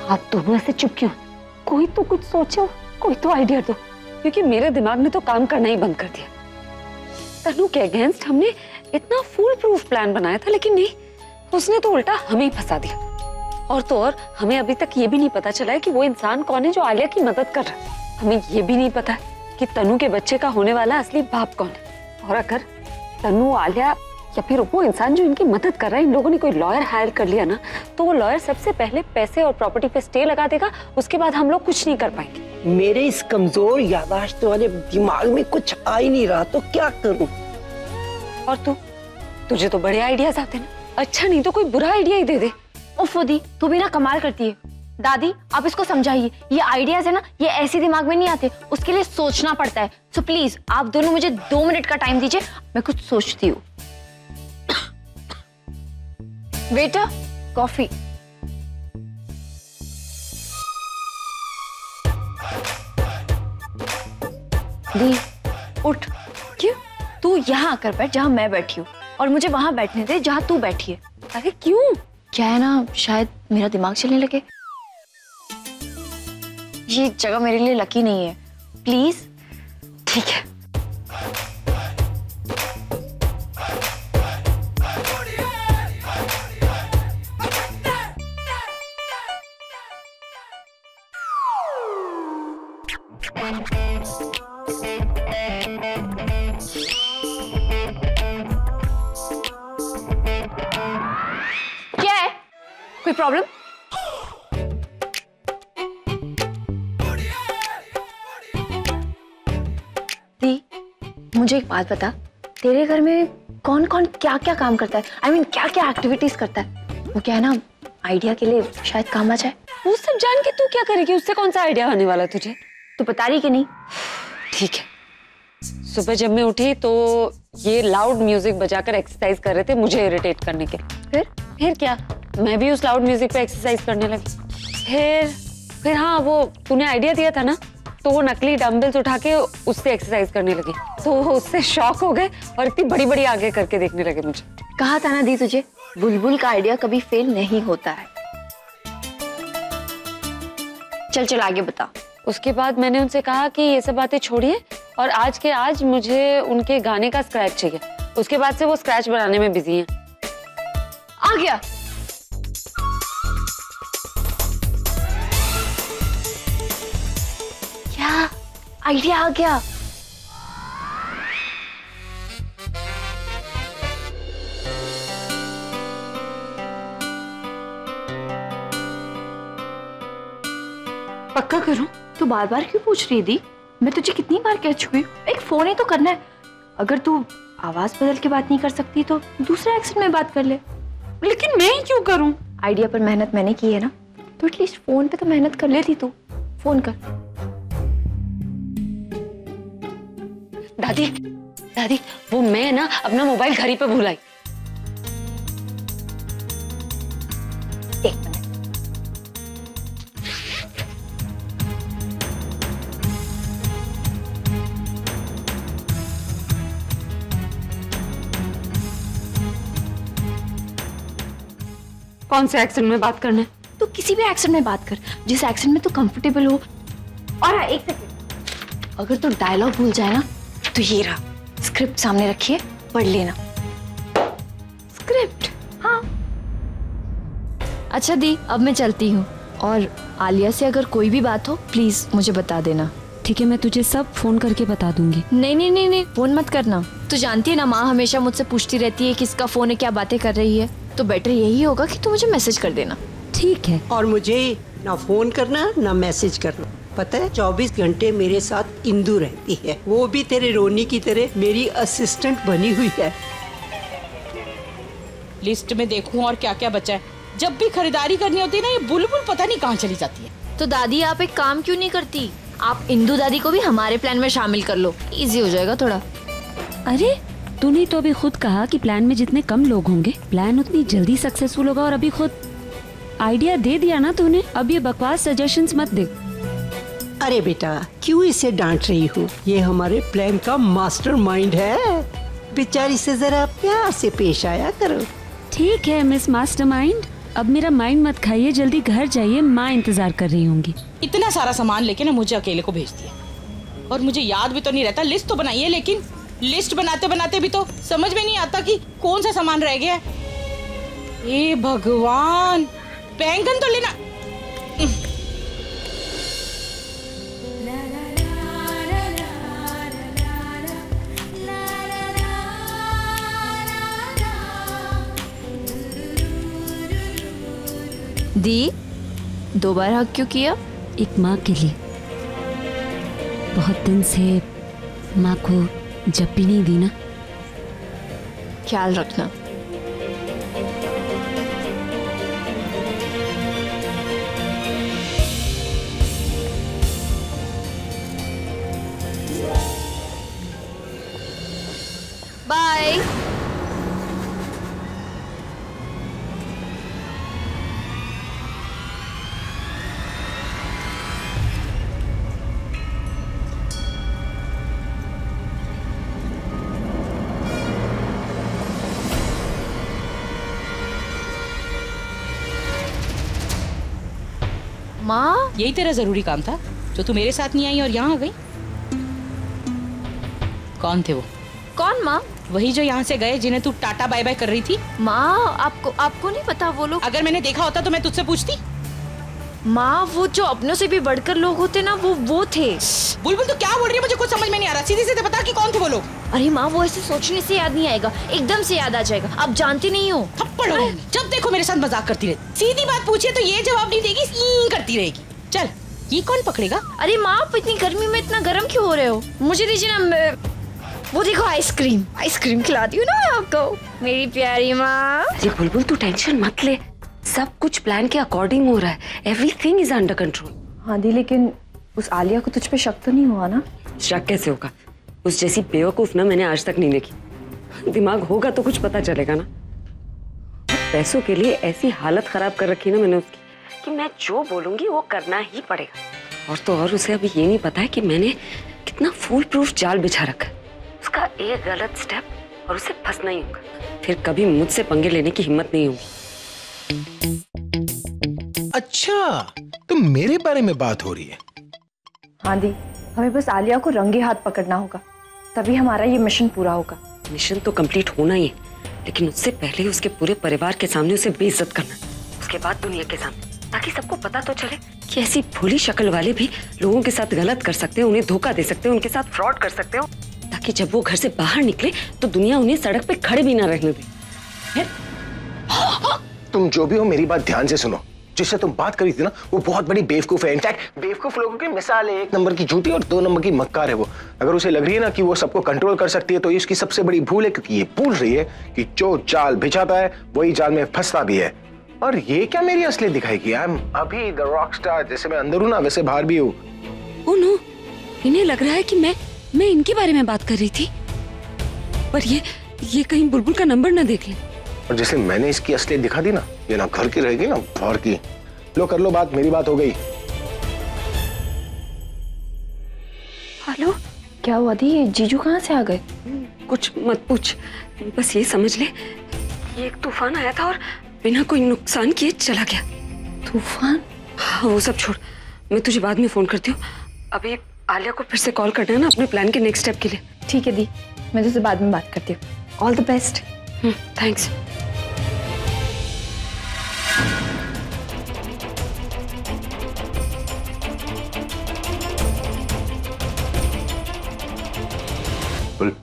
आप दोनों ऐसे चुप क्यों? कोई तो कुछ सोचो, कोई तो आइडिया दो, क्योंकि मेरे दिमाग ने तो काम करना ही बंद कर दिया। तनु के अगेंस्ट हमने इतना फुल प्रूफ प्लान बनाया था, लेकिन नहीं, उसने तो उल्टा हमें ही फंसा दिया। और तो और हमें अभी तक ये भी नहीं पता चला है कि वो इंसान कौन है जो आलिया की मदद कर रहा है। हमें ये भी नहीं पता कि तनु के बच्चे का होने वाला असली बाप कौन है। और अगर तनु, आलिया या फिर वो इंसान जो इनकी मदद कर रहा है, इन लोगों ने कोई लॉयर हायर कर लिया ना, तो वो लॉयर सबसे पहले पैसे और प्रॉपर्टी पे स्टे लगा देगा। उसके बाद हम लोग कुछ नहीं कर पाएंगे। मेरे इस कमजोर याददाश्त वाले दिमाग में कुछ आ ही नहीं रहा, तो क्या करूं? और तुझे तो बड़े आइडियाज आते ना। अच्छा नहीं तो कोई बुरा आइडिया ही दे दे। उफ दी, तू भी ना कमाल करती है। दादी आप इसको समझाइए, ये आइडियाज है ना, ये ऐसे दिमाग में नहीं आते, उसके लिए सोचना पड़ता है। सो प्लीज आप दोनों मुझे 2 मिनट का टाइम दीजिए, मैं कुछ सोचती हूँ। बेटा कॉफी। दी उठ। क्यों? तू यहाँ आकर बैठ जहाँ मैं बैठी हूँ, और मुझे वहां बैठने दे जहाँ तू बैठी है। अरे क्यों? क्या है ना, शायद मेरा दिमाग चलने लगे। ये जगह मेरे लिए लकी नहीं है, प्लीज। ठीक है। क्या है? कोई प्रॉब्लम? दी, मुझे एक बात बता, तेरे घर में कौन कौन क्या क्या काम करता है? I mean, क्या क्या एक्टिविटीज करता है? वो क्या है ना, आइडिया के लिए शायद काम आ जाए। वो सब जान के तू क्या करेगी? उससे कौन सा आइडिया आने वाला तुझे? तू बता रही कि नहीं? ठीक है। सुबह जब मैं उठी तो ये लाउड म्यूजिक बजाकर एक्सरसाइज कर रहे थे मुझे इरिटेट करने के। फिर क्या, मैं भी उस लाउड म्यूजिक पे एक्सरसाइज करने लगी। फिर हाँ, वो तूने आइडिया दिया था ना, तो वो नकली डंबल्स उठा के उससे एक्सरसाइज करने लगी, तो उससे शॉक हो गए और इतनी बड़ी बड़ी आगे करके देखने लगे मुझे। कहा था ना दी तुझे, बुलबुल का आइडिया कभी फेल नहीं होता है। चल चल आगे बता। उसके बाद मैंने उनसे कहा कि ये सब बातें छोड़िए और आज के आज मुझे उनके गाने का स्क्रैच चाहिए। उसके बाद से वो स्क्रैच बनाने में बिजी हैं। आ गया। क्या आइडिया आ गया? पक्का करूं? तू बार बार क्यों पूछ रही है दी? मैं तुझे कितनी बार कह चुकी हूँ, एक फोन ही तो करना है। अगर तू आवाज बदल के बात नहीं कर सकती तो दूसरे एक्सेंट में बात कर ले। लेकिन मैं ही क्यों करूं? आइडिया पर मेहनत मैंने की है ना, तो एटलीस्ट फोन पे तो मेहनत कर लेती तू। फोन कर। दादी दादी, वो मैं ना अपना मोबाइल घर ही पे भूल आई। कौन से एक्सेंट में बात करना है? तू किसी भी एक्सेंट में बात कर, जिस एक्सेंट में तू कंफर्टेबल हो। और हाँ, एक सेकंड, अगर तू डायलॉग भूल जाए ना, तो ये रहा स्क्रिप्ट सामने रखिए, पढ़ लेना। स्क्रिप्ट? हाँ। अच्छा दी, अब मैं चलती हूँ, और आलिया से अगर कोई भी बात हो प्लीज मुझे बता देना। ठीक है, मैं तुझे सब फोन करके बता दूंगी। नहीं नहीं नहीं नहीं, फोन मत करना। तू जानती है ना, माँ हमेशा मुझसे पूछती रहती है किसका फोन है, क्या बातें कर रही है, तो बेटर यही होगा कि तू मुझे मैसेज कर देना। ठीक है। और मुझे ना फोन करना ना मैसेज करना। पता है 24 घंटे मेरे साथ इंदु रहती है, वो भी तेरे रोनी की तरह मेरी असिस्टेंट बनी हुई है। लिस्ट में देखूं और क्या क्या बचा है। जब भी खरीदारी करनी होती है ना, ये बुलबुल पता नहीं कहाँ चली जाती है। तो दादी आप एक काम क्यों नहीं करती, आप इंदु दादी को भी हमारे प्लान में शामिल कर लो, इजी हो जाएगा थोड़ा। अरे तूने तो अभी खुद कहा कि प्लान में जितने कम लोग होंगे प्लान उतनी जल्दी सक्सेसफुल होगा, और अभी खुद आइडिया दे दिया ना तूने। अब ये बकवास सजेशंस मत दे। अरे बेटा क्यों इसे डांट रही हो, ये हमारे प्लान का मास्टरमाइंड है, बेचारी से जरा प्यार से पेश आया करो। ठीक है मिस मास्टरमाइंड, अब मेरा माइंड मत खाइए, जल्दी घर जाइए, माँ इंतजार कर रही होंगी। इतना सारा सामान लेके ना मुझे अकेले को भेज दिया, और मुझे याद भी तो नहीं रहता। लिस्ट तो बनाई है, लेकिन लिस्ट बनाते बनाते भी तो समझ में नहीं आता कि कौन सा सामान रह गया। हे भगवान, बैंगन तो लेना। दी, दोबारा हक क्यों किया? एक माँ के लिए। बहुत दिन से माँ को जब भी नहीं दी ना। ख्याल रखना। बाय। माँ, यही तेरा जरूरी काम था जो तू मेरे साथ नहीं आई और यहाँ आ गई? कौन थे वो? कौन माँ? वही जो यहाँ से गए, जिन्हें तू टाटा बाय बाय कर रही थी। माँ, आपको नहीं पता वो लोग? अगर मैंने देखा होता तो मैं तुझसे पूछती। माँ, वो जो अपनों से भी बढ़कर लोग होते ना, वो थे। बुलबुल, तू क्या बोल रही है? मुझे कुछ समझ में नहीं आ रहा। सीधे सीधे बता कि कौन थे वो लोग। अरे माँ, वो ऐसे सोचने से याद नहीं आएगा, एकदम से याद आ जाएगा। आप जानती नहीं हो। थप्पड़ हो, जब देखो मेरे साथ मजाक करती रहती। सीधी बात पूछिए तो ये जवाब नहीं देगी, करती रहेगी। चल, ये कौन पकड़ेगा? अरे माँ, आप इतनी गर्मी में इतना गर्म क्यों हो रहे हो? मुझे दीजिए ना, वो देखो आइसक्रीम खिलाती हूँ ना मैं आपको, मेरी प्यारी माँ। अरे बुलबुल, तू टेंशन मत ले, सब कुछ प्लान के अकॉर्डिंग हो रहा है। Everything is under control. हाँ दी, लेकिन उस आलिया को तुझ पे शक तो नहीं हुआ ना? शक कैसे होगा? उस जैसी बेवकूफ ना मैंने आज तक नहीं देखी। दिमाग होगा तो कुछ पता चलेगा ना। पैसों के लिए ऐसी हालत खराब कर रखी ना मैंने उसकी कि मैं जो बोलूंगी वो करना ही पड़ेगा। और तो और उसे अभी ये नहीं पता है कि मैंने कितना फूल प्रूफ जाल बिछा रखा है। उसका एक गलत स्टेप और उसे फंसना ही होगा, फिर कभी मुझसे पंगे लेने की हिम्मत नहीं होगी। अच्छा, तो मेरे बारे में बात हो रही है? हाँ दी, हमें बस आलिया को रंगे हाथ पकड़ना होगा, तभी हमारा ये मिशन पूरा होगा। मिशन तो कंप्लीट होना ही है, लेकिन उससे पहले उसके पूरे परिवार के सामने उसे बेइज्जत करना, उसके बाद दुनिया के सामने, ताकि सबको पता तो चले कि ऐसी भोली शक्ल वाले भी लोगों के साथ गलत कर सकते हैं, उन्हें धोखा दे सकते हैं, उनके साथ फ्रॉड कर सकते हो, ताकि जब वो घर से बाहर निकले तो दुनिया उन्हें सड़क पे खड़े भी ना रहने दे। तुम जो भी हो, मेरी बात ध्यान से सुनो। जिससे तुम बात करी थी ना, वो बहुत बड़ी बेवकूफ है। इनफैक्ट बेवकूफ लोगों की मिसाल है, 1 नंबर की झूठी और 2 नंबर की मक्कार है वो। अगर उसे लग रही है ना कि वो सबको कंट्रोल कर सकती है, तो ये उसकी सबसे बड़ी भूल है, क्योंकि ये भूल रही है कि जो जाल बिछाता है वही जाल में फंसता भी है। और ये क्या मेरी असली दिखाएगी? आई एम अभी द रॉक स्टार, जैसे मैं अंदर हूं ना वैसे बाहर भी हूँ। ओह नो, इन्हें लग रहा है कि मैं इनके बारे में बात कर रही थी, पर ये कहीं बुलबुल का नंबर ना देख ले। और जैसे मैंने इसकी असलियत दिखा दी ना, ये ना घर की रहेगी ना बाहर की। लो कर लो बात, मेरी बात हो गई। हेलो, क्या हुआ दी, जीजू कहाँ से आ गए? कुछ मत पूछ, बस ये समझ ले ये एक तूफान आया था और बिना कोई नुकसान किए चला गया। तूफान? हाँ, वो सब छोड़, मैं तुझे बाद में फोन करती हूँ। अभी आलिया को फिर से कॉल करना है ना अपने प्लान के नेक्स्ट स्टेप के लिए। ठीक है दी, मैं तुझसे बाद में बात करती हूँ। All the best. थैंक्स।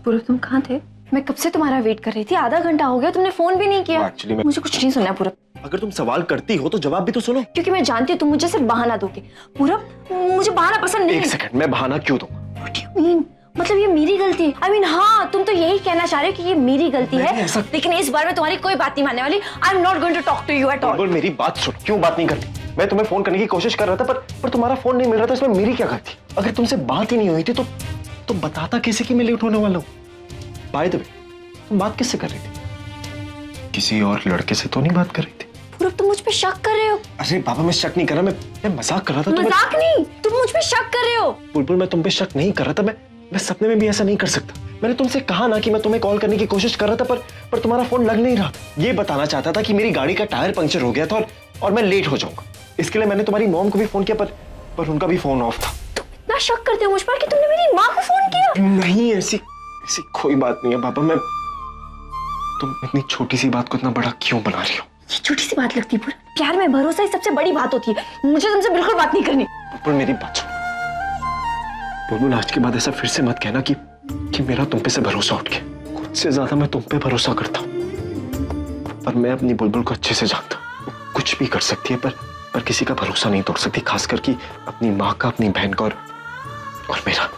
पूरब, तुम कहाँ थे? मैं कब से तुम्हारा वेट कर रही थी, आधा घंटा हो गया, तुमने फोन भी नहीं किया। मुझे कुछ नहीं सुनना पूरब। अगर तुम सवाल करती हो तो जवाब भी तो सुनो। क्योंकि मैं जानती हूँ तुम मुझे सिर्फ बहाना दोगे। पूरब, मुझे बहाना पसंद नहीं है। 1 सेकंड, मैं बहाना क्यों दूं? What do you mean? मतलब ये मेरी गलती है? I mean, हाँ, तुम तो यही कहना चाह रहे हो कि ये मेरी गलती है, लेकिन इस बार मैं तुम्हारी कोई बात नहीं मानने वाली। I'm not going to talk to you at all. मेरी बात सुन, क्यों बात नहीं करती? मैं तुम्हें फोन करने की कोशिश कर रहा था, पर तुम्हारा फोन नहीं मिल रहा था, इसमें मेरी क्या गलती? अगर तुमसे बात ही नहीं हुई थी तो बताता कैसे कि मैं लेट होने वाला हूँ? बाय द वे, तुम बात किससे कर रही थी? किसी और लड़के से तो नहीं बात कर रही थी? पूरब, तुम मुझ पे शक कर रहे हो? अरे बाबा, मैं शक नहीं कर रहा, मैं मजाक कर रहा था। मजाक नहीं, तुम मुझ पे शक कर रहे हो। बुलबुल, मैं तुम पे शक नहीं कर रहा था, मैं सपने में भी ऐसा नहीं कर सकता। मैंने तुमसे कहा ना कि मैं तुम्हें कॉल करने की कोशिश कर रहा था, पर तुम्हारा फोन लग नहीं रहा। ये बताना चाहता था कि मेरी गाड़ी का टायर पंक्चर हो गया था और मैं लेट हो जाऊंगा। इसके लिए मैंने तुम्हारी मॉम को भी फोन किया, पर उनका भी फोन ऑफ था। तुम इतना शक करते हो मुझ पर कि तुमने मेरी माँ को फोन किया? नहीं, ऐसी कोई बात नहीं है पापा। तुम इतनी छोटी सी बात को इतना बड़ा क्यों बना रही हो? ये छोटी सी बात लगती है पूरा? प्यार में भरोसा ही सबसे बड़ी बात होती है। मुझे तुमसे बिल्कुल बात नहीं करनी। पर मेरी बात सुनो बुलबुल, आज के बाद ऐसा फिर से मत कहना कि मेरा तुम पे से भरोसा उठ गया। खुद से ज्यादा मैं तुम पे भरोसा करता हूँ, पर मैं अपनी बुलबुल को अच्छे से जानता हूँ। कुछ भी कर सकती है, पर किसी का भरोसा नहीं तोड़ सकती, खासकर कि अपनी माँ का, अपनी बहन का और मेरा।